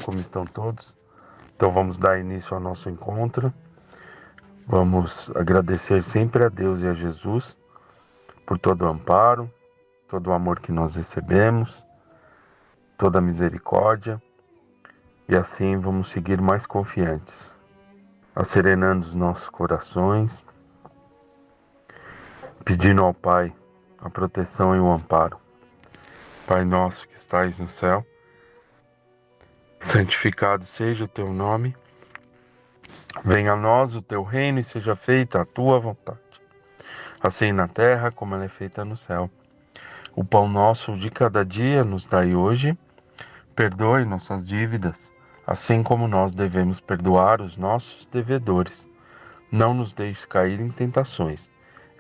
como estão todos? Então vamos dar início ao nosso encontro. Vamos agradecer sempre a Deus e a Jesus por todo o amparo, todo o amor que nós recebemos, toda a misericórdia, e assim vamos seguir mais confiantes, acerenando os nossos corações, pedindo ao Pai a proteção e o amparo. Pai nosso que estais no céu, santificado seja o teu nome, venha a nós o teu reino e seja feita a tua vontade, assim na terra como ela é feita no céu. O pão nosso de cada dia nos dai hoje, perdoe nossas dívidas, assim como nós devemos perdoar os nossos devedores. Não nos deixes cair em tentações,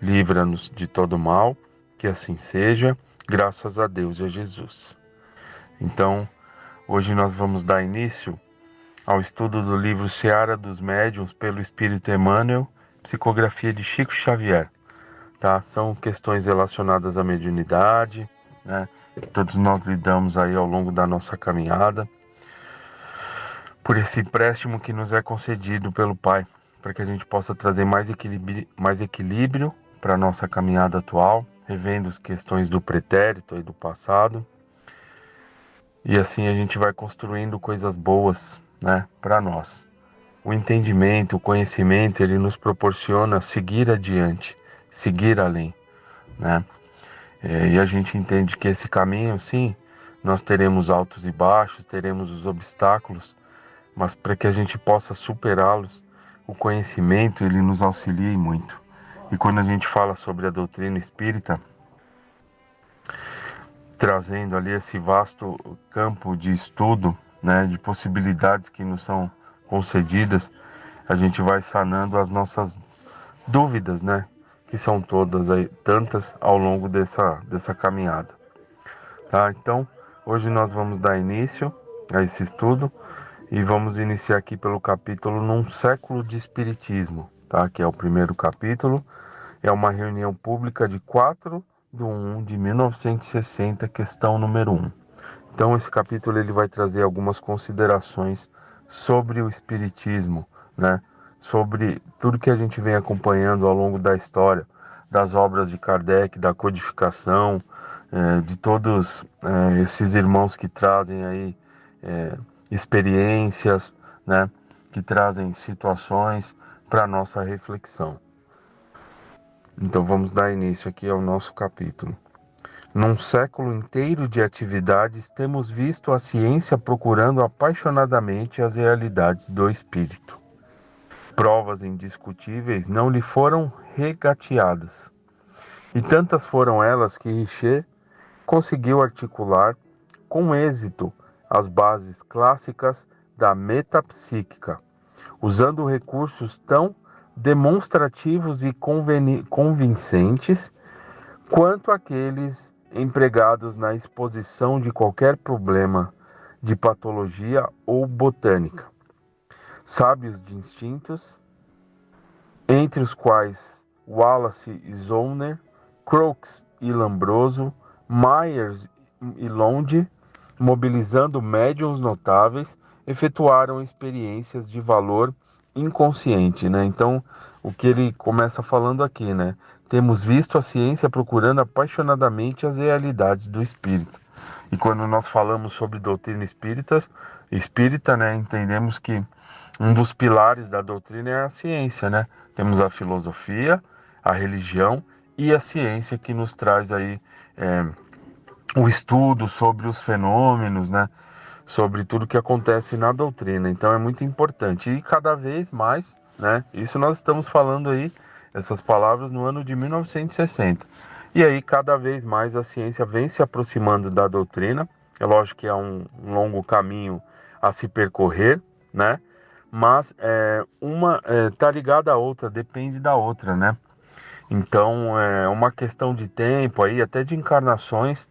livra-nos de todo mal, que assim seja, graças a Deus e a Jesus. Então, hoje nós vamos dar início ao estudo do livro Seara dos Médiuns pelo Espírito Emmanuel, psicografia de Chico Xavier. Tá? São questões relacionadas à mediunidade, né? Que todos nós lidamos aí ao longo da nossa caminhada, por esse empréstimo que nos é concedido pelo Pai, para que a gente possa trazer mais equilíbrio para a nossa caminhada atual, revendo as questões do pretérito e do passado, e assim a gente vai construindo coisas boas, né, para nós. O entendimento, o conhecimento, ele nos proporciona seguir adiante, seguir além, né? E a gente entende que esse caminho, sim, nós teremos altos e baixos, teremos os obstáculos, mas para que a gente possa superá-los, o conhecimento, ele nos auxilia muito. E quando a gente fala sobre a doutrina espírita, trazendo ali esse vasto campo de estudo, né, de possibilidades que nos são concedidas, a gente vai sanando as nossas dúvidas, né, que são todas aí, tantas ao longo dessa caminhada. Tá? Então, hoje nós vamos dar início a esse estudo e vamos iniciar aqui pelo capítulo Num Século de Espiritismo, tá? Que é o primeiro capítulo. É uma reunião pública de 4/1/1960, questão número 1. Então, esse capítulo ele vai trazer algumas considerações sobre o espiritismo, né? Sobre tudo que a gente vem acompanhando ao longo da história, das obras de Kardec, da codificação, de todos esses irmãos que trazem aí experiências, né? Que trazem situações para nossa reflexão. Então vamos dar início aqui ao nosso capítulo. Num século inteiro de atividades, temos visto a ciência procurando apaixonadamente as realidades do espírito. Provas indiscutíveis não lhe foram regateadas. E tantas foram elas que Richer conseguiu articular com êxito as bases clássicas da metapsíquica, usando recursos tão demonstrativos e convincentes quanto aqueles empregados na exposição de qualquer problema de patologia ou botânica. Sábios de instintos, entre os quais Wallace e Zollner, Crookes e Lombroso, Myers e Londe, mobilizando médiuns notáveis, efetuaram experiências de valor inconsciente, né? Então, o que ele começa falando aqui, né? Temos visto a ciência procurando apaixonadamente as realidades do espírito. E quando nós falamos sobre doutrina espírita, né, entendemos que um dos pilares da doutrina é a ciência, né? Temos a filosofia, a religião e a ciência que nos traz aí o estudo sobre os fenômenos, né? Sobre tudo que acontece na doutrina. Então é muito importante. E cada vez mais, né? Isso nós estamos falando aí, essas palavras no ano de 1960. E aí cada vez mais a ciência vem se aproximando da doutrina. É lógico que é um longo caminho a se percorrer, né? Mas uma tá ligada à outra, depende da outra, né? Então é uma questão de tempo aí, até de encarnações,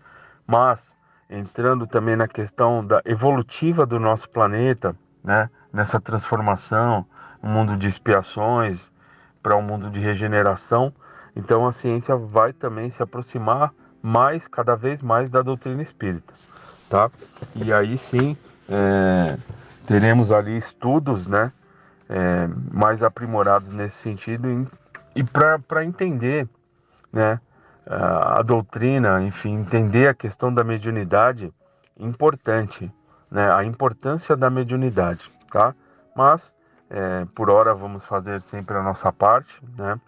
mas entrando também na questão da evolutiva do nosso planeta, né? Nessa transformação, um mundo de expiações para um mundo de regeneração. Então a ciência vai também se aproximar mais, cada vez mais da doutrina espírita, tá? E aí sim, teremos ali estudos, né, mais aprimorados nesse sentido e para entender, né, a doutrina, enfim, entender a questão da mediunidade, importante, né, a importância da mediunidade, tá? Mas, por hora, vamos fazer sempre a nossa parte, né,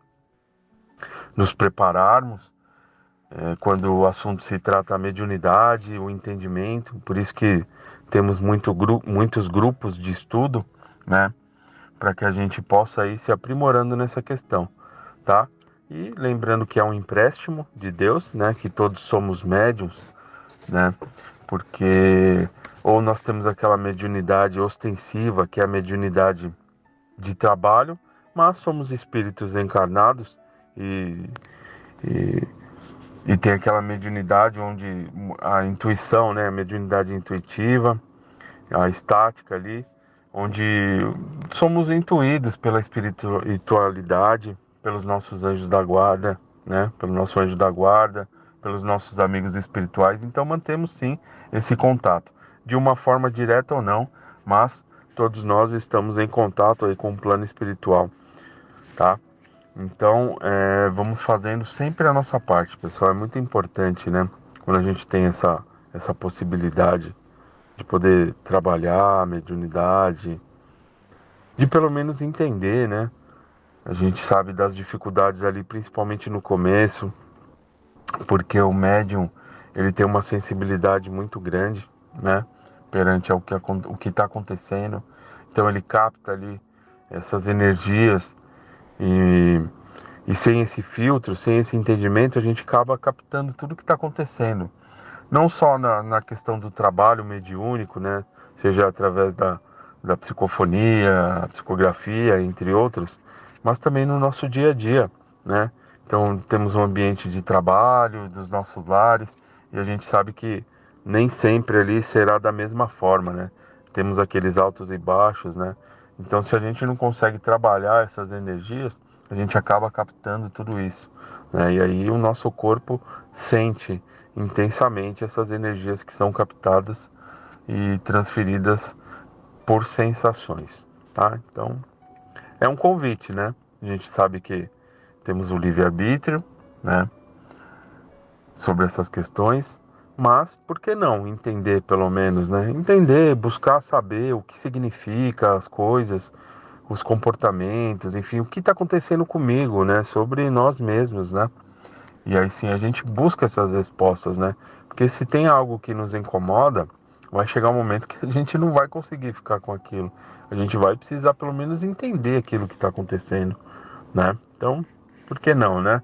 nos prepararmos, quando o assunto se trata da mediunidade, o entendimento, por isso que temos muitos grupos de estudo, né, para que a gente possa ir se aprimorando nessa questão, tá? E lembrando que é um empréstimo de Deus, né? Que todos somos médiuns, né? Porque ou nós temos aquela mediunidade ostensiva, que é a mediunidade de trabalho, mas somos espíritos encarnados e, e, e tem aquela mediunidade onde a intuição, né? A mediunidade intuitiva, a estática ali, onde somos intuídos pela espiritualidade, pelos nossos anjos da guarda, né? Pelo nosso anjo da guarda, pelos nossos amigos espirituais. Então mantemos sim esse contato, de uma forma direta ou não, mas todos nós estamos em contato aí com o plano espiritual, tá? Então vamos fazendo sempre a nossa parte, pessoal. É muito importante, né? Quando a gente tem essa possibilidade de poder trabalhar a mediunidade, de pelo menos entender, né? A gente sabe das dificuldades ali, principalmente no começo, porque o médium, ele tem uma sensibilidade muito grande, né? Perante o que está acontecendo. Então ele capta ali essas energias e, e sem esse filtro, sem esse entendimento, a gente acaba captando tudo que está acontecendo. Não só na questão do trabalho mediúnico, né? Seja através da psicofonia, a psicografia, entre outros, mas também no nosso dia a dia, né? Então temos um ambiente de trabalho, dos nossos lares, e a gente sabe que nem sempre ali será da mesma forma, né? Temos aqueles altos e baixos, né? Então se a gente não consegue trabalhar essas energias, a gente acaba captando tudo isso, né? E aí o nosso corpo sente intensamente essas energias que são captadas e transferidas por sensações, tá? Então, é um convite, né? A gente sabe que temos o livre-arbítrio, né? Sobre essas questões, mas por que não entender, pelo menos, né? Entender, buscar saber o que significa as coisas, os comportamentos, enfim, o que está acontecendo comigo, né? Sobre nós mesmos, né? E aí sim a gente busca essas respostas, né? Porque se tem algo que nos incomoda, vai chegar um momento que a gente não vai conseguir ficar com aquilo. A gente vai precisar pelo menos entender aquilo que está acontecendo, né? Então, por que não, né?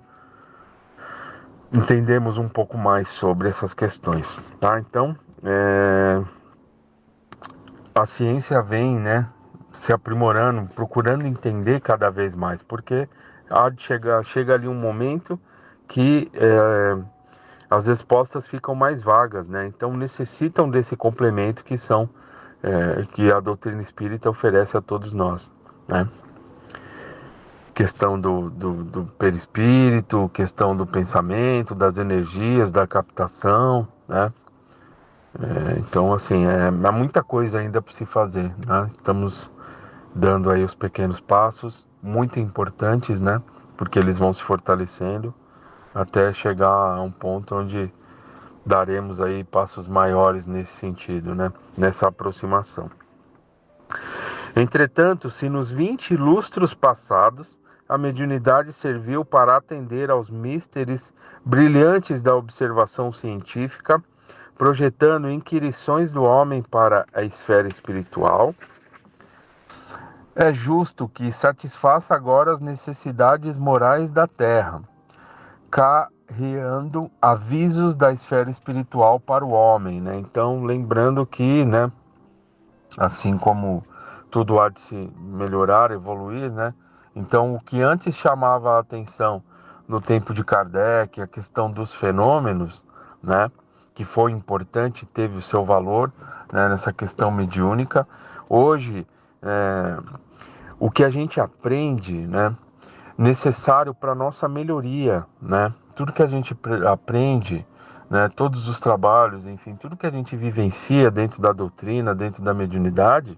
Entendemos um pouco mais sobre essas questões, tá? Então, a ciência vem, né? Se aprimorando, procurando entender cada vez mais, porque chega ali um momento que as respostas ficam mais vagas, né? Então necessitam desse complemento que a doutrina espírita oferece a todos nós, né? Questão do perispírito, questão do pensamento, das energias, da captação, né? Então, assim, há muita coisa ainda para se fazer, né? Estamos dando aí os pequenos passos, muito importantes, né? Porque eles vão se fortalecendo até chegar a um ponto onde daremos aí passos maiores nesse sentido, né? Nessa aproximação. Entretanto, se nos 20 lustros passados a mediunidade serviu para atender aos misteres brilhantes da observação científica, projetando inquirições do homem para a esfera espiritual, é justo que satisfaça agora as necessidades morais da terra, carreando avisos da esfera espiritual para o homem, né? Então, lembrando que, né, assim como tudo há de se melhorar, evoluir, né? Então, o que antes chamava a atenção no tempo de Kardec, a questão dos fenômenos, né, que foi importante, teve o seu valor, né, nessa questão mediúnica. Hoje, o que a gente aprende, né, necessário para nossa melhoria, né? Tudo que a gente aprende, né, todos os trabalhos, enfim, tudo que a gente vivencia dentro da doutrina, dentro da mediunidade,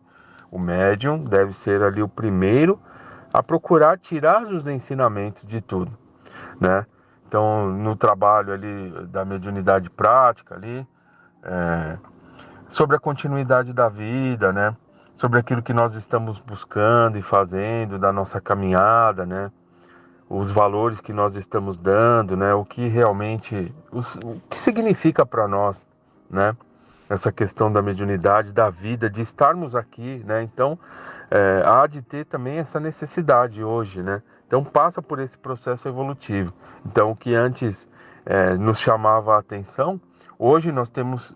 O médium deve ser ali o primeiro a procurar tirar os ensinamentos de tudo, né? Então, no trabalho ali da mediunidade prática ali, sobre a continuidade da vida, né? Sobre aquilo que nós estamos buscando e fazendo, da nossa caminhada, né? Os valores que nós estamos dando, né? O que realmente, o que significa para nós, né? Essa questão da mediunidade, da vida, de estarmos aqui, né? Então, há de ter também essa necessidade hoje, né? Então, passa por esse processo evolutivo. Então, o que antes nos chamava a atenção, hoje nós temos,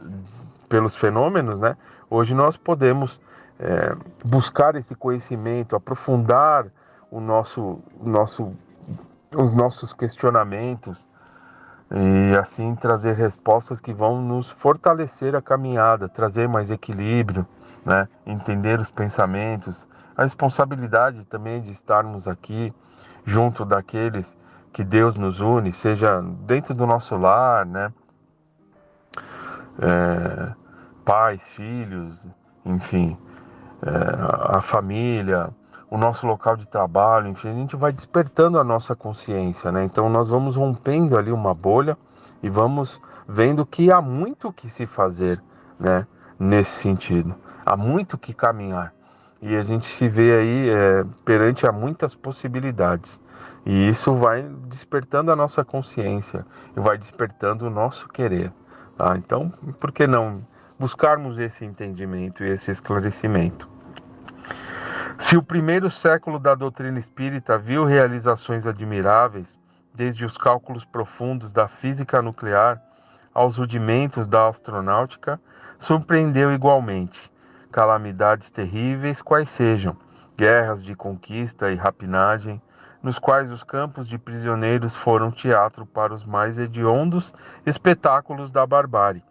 pelos fenômenos, né? Hoje nós podemos buscar esse conhecimento, aprofundar os nossos questionamentos e assim trazer respostas que vão nos fortalecer a caminhada, trazer mais equilíbrio, né? Entender os pensamentos, a responsabilidade também de estarmos aqui junto daqueles que Deus nos une, seja dentro do nosso lar, né? Pais, filhos, enfim, a família, o nosso local de trabalho, enfim, a gente vai despertando a nossa consciência, né? Então nós vamos rompendo ali uma bolha e vamos vendo que há muito que se fazer, né? Nesse sentido, há muito que caminhar e a gente se vê aí perante a muitas possibilidades e isso vai despertando a nossa consciência e vai despertando o nosso querer, tá? Então, por que não buscarmos esse entendimento e esse esclarecimento? Se o primeiro século da doutrina espírita viu realizações admiráveis, desde os cálculos profundos da física nuclear aos rudimentos da astronáutica, surpreendeu igualmente calamidades terríveis, quais sejam, guerras de conquista e rapinagem, nos quais os campos de prisioneiros foram teatro para os mais hediondos espetáculos da barbárie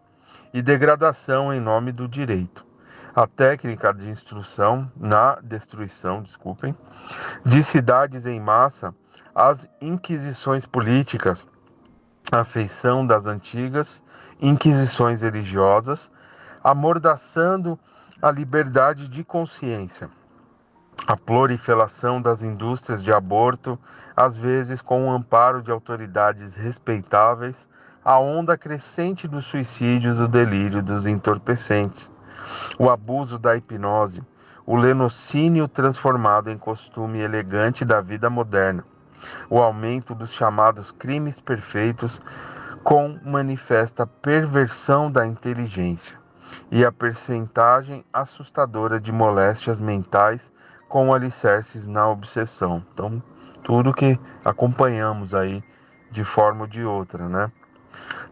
e degradação em nome do direito. A técnica de instrução na destruição, de cidades em massa, as inquisições políticas, a feição das antigas inquisições religiosas, amordaçando a liberdade de consciência, a proliferação das indústrias de aborto, às vezes com o amparo de autoridades respeitáveis, a onda crescente dos suicídios, o delírio dos entorpecentes, o abuso da hipnose, o lenocínio transformado em costume elegante da vida moderna, o aumento dos chamados crimes perfeitos com manifesta perversão da inteligência e a percentagem assustadora de moléstias mentais com alicerces na obsessão. Então, tudo que acompanhamos aí de forma ou de outra, né?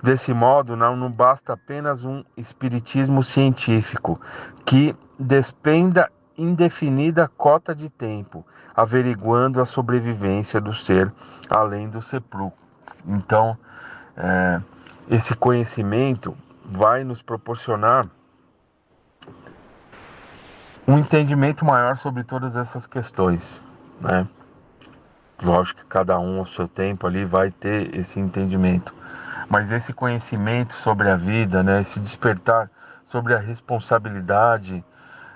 Desse modo, não basta apenas um espiritismo científico que despenda indefinida cota de tempo, averiguando a sobrevivência do ser além do sepulcro. Então, esse conhecimento vai nos proporcionar um entendimento maior sobre todas essas questões, né? Lógico que cada um ao seu tempo ali vai ter esse entendimento, mas esse conhecimento sobre a vida, né? Esse despertar sobre a responsabilidade,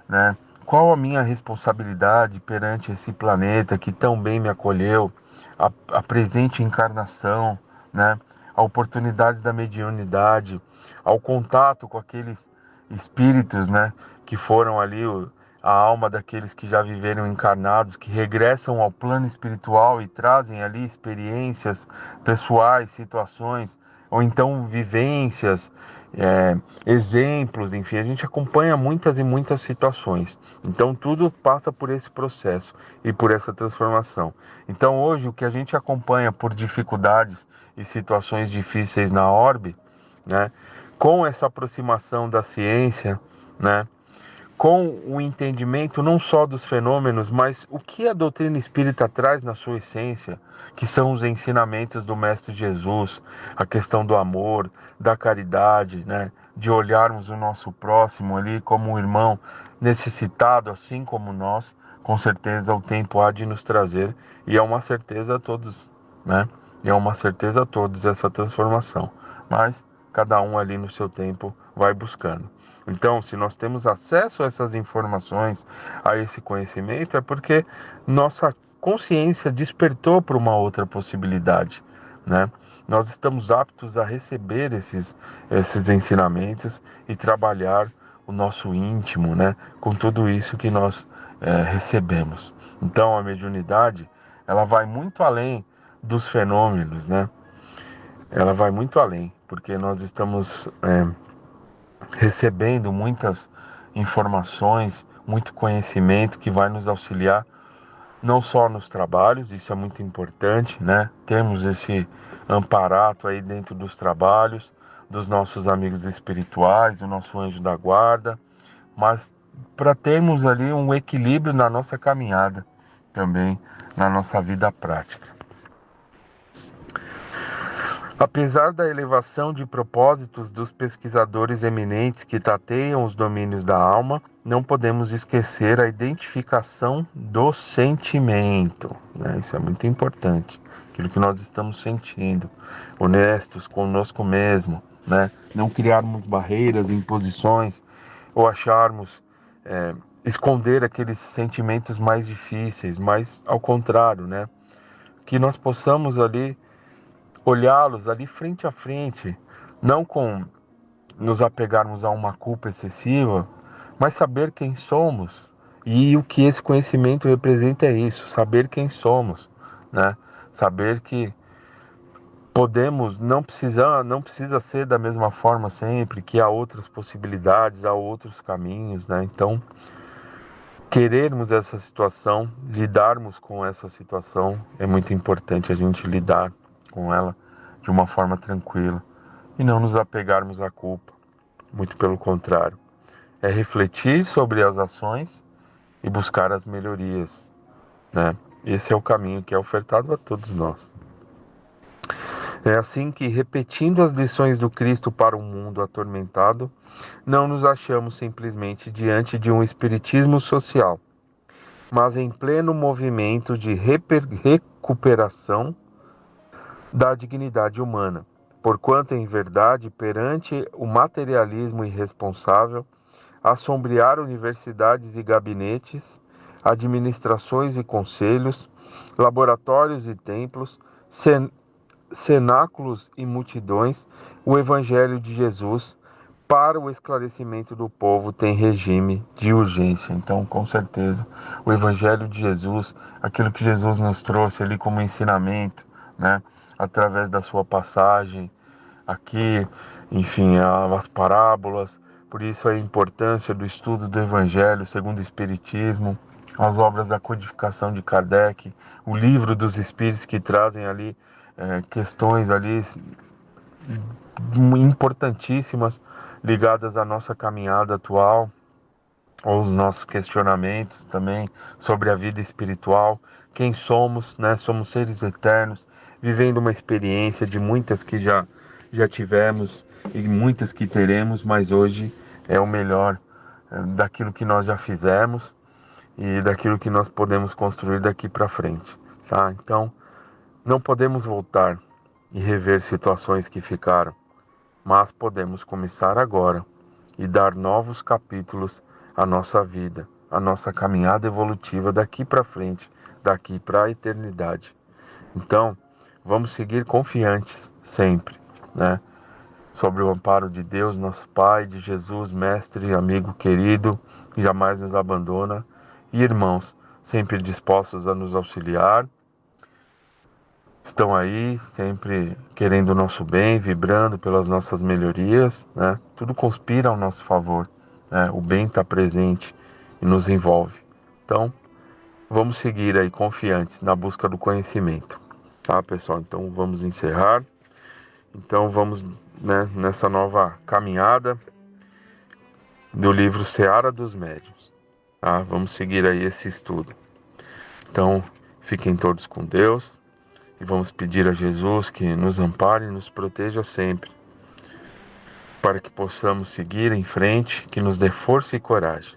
né? Qual a minha responsabilidade perante esse planeta que tão bem me acolheu, a presente encarnação, né? A oportunidade da mediunidade, ao contato com aqueles espíritos, né? Que foram ali a alma daqueles que já viveram encarnados, que regressam ao plano espiritual e trazem ali experiências pessoais, situações, ou então vivências, exemplos, enfim, a gente acompanha muitas e muitas situações. Então tudo passa por esse processo e por essa transformação. Então hoje o que a gente acompanha por dificuldades e situações difíceis na orbe, né, com essa aproximação da ciência, né, com o entendimento não só dos fenômenos, mas o que a doutrina espírita traz na sua essência, que são os ensinamentos do Mestre Jesus, a questão do amor, da caridade, né? De olharmos o nosso próximo ali como um irmão necessitado, assim como nós, com certeza o tempo há de nos trazer, e é uma certeza a todos, né? E é uma certeza a todos essa transformação, mas cada um ali no seu tempo vai buscando. Então, se nós temos acesso a essas informações, a esse conhecimento, é porque nossa consciência despertou para uma outra possibilidade, né? Nós estamos aptos a receber esses ensinamentos e trabalhar o nosso íntimo, né? Com tudo isso que nós recebemos. Então, a mediunidade, ela vai muito além dos fenômenos, né? Ela vai muito além, porque nós estamos recebendo muitas informações, muito conhecimento que vai nos auxiliar não só nos trabalhos, isso é muito importante, né? Temos esse amparato aí dentro dos trabalhos, dos nossos amigos espirituais, do nosso anjo da guarda, mas para termos ali um equilíbrio na nossa caminhada, também na nossa vida prática. Apesar da elevação de propósitos dos pesquisadores eminentes que tateiam os domínios da alma, não podemos esquecer a identificação do sentimento, né? Isso é muito importante, aquilo que nós estamos sentindo, honestos conosco mesmo, né? Não criarmos barreiras, imposições ou acharmos, esconder aqueles sentimentos mais difíceis, mas ao contrário, né? Que nós possamos ali olhá-los ali frente a frente, não com nos apegarmos a uma culpa excessiva, mas saber quem somos. E o que esse conhecimento representa é isso, saber quem somos, né? Saber que podemos, não precisa ser da mesma forma sempre, que há outras possibilidades, há outros caminhos, né? Então, querermos essa situação, lidarmos com essa situação, é muito importante a gente lidar com ela de uma forma tranquila e não nos apegarmos à culpa, muito pelo contrário. É refletir sobre as ações e buscar as melhorias, né? Esse é o caminho que é ofertado a todos nós. É assim que, repetindo as lições do Cristo para um mundo atormentado, não nos achamos simplesmente diante de um espiritismo social, mas em pleno movimento de recuperação da dignidade humana, porquanto, em verdade, perante o materialismo irresponsável, assombrear universidades e gabinetes, administrações e conselhos, laboratórios e templos, cenáculos e multidões, o Evangelho de Jesus, para o esclarecimento do povo, tem regime de urgência. Então, com certeza, o Evangelho de Jesus, aquilo que Jesus nos trouxe ali como ensinamento, né, através da sua passagem aqui, enfim, as parábolas, por isso a importância do estudo do Evangelho segundo o Espiritismo, as obras da codificação de Kardec, o livro dos Espíritos que trazem ali questões ali importantíssimas ligadas à nossa caminhada atual, aos nossos questionamentos também sobre a vida espiritual, quem somos, né? Somos seres eternos, vivendo uma experiência de muitas que já tivemos e muitas que teremos, mas hoje é o melhor daquilo que nós já fizemos e daquilo que nós podemos construir daqui para frente, tá? Então, não podemos voltar e rever situações que ficaram, mas podemos começar agora e dar novos capítulos à nossa vida, à nossa caminhada evolutiva daqui para frente, daqui para a eternidade. Então, vamos seguir confiantes sempre, né? Sobre o amparo de Deus, nosso Pai, de Jesus, mestre, amigo querido, que jamais nos abandona, e irmãos, sempre dispostos a nos auxiliar, estão aí sempre querendo o nosso bem, vibrando pelas nossas melhorias, né? Tudo conspira ao nosso favor, né? O bem está presente e nos envolve. Então, vamos seguir aí confiantes na busca do conhecimento, tá, pessoal? Então, vamos encerrar. Então, vamos, né, nessa nova caminhada do livro Seara dos Médiuns, tá? Vamos seguir aí esse estudo. Então, fiquem todos com Deus. E vamos pedir a Jesus que nos ampare e nos proteja sempre, para que possamos seguir em frente, que nos dê força e coragem.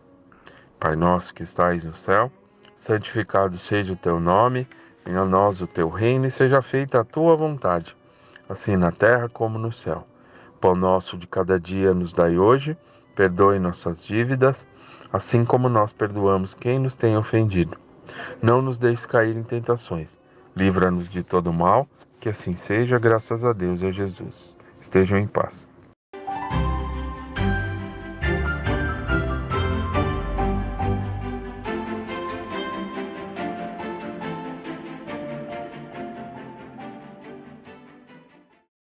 Pai nosso que estais no céu, santificado seja o teu nome, venha a nós o teu reino e seja feita a tua vontade, assim na terra como no céu. Pão nosso de cada dia nos dai hoje, Perdoe nossas dívidas, assim como nós perdoamos quem nos tem ofendido. Não nos deixes cair em tentações. Livra-nos de todo mal, que assim seja, graças a Deus e a Jesus. Estejam em paz.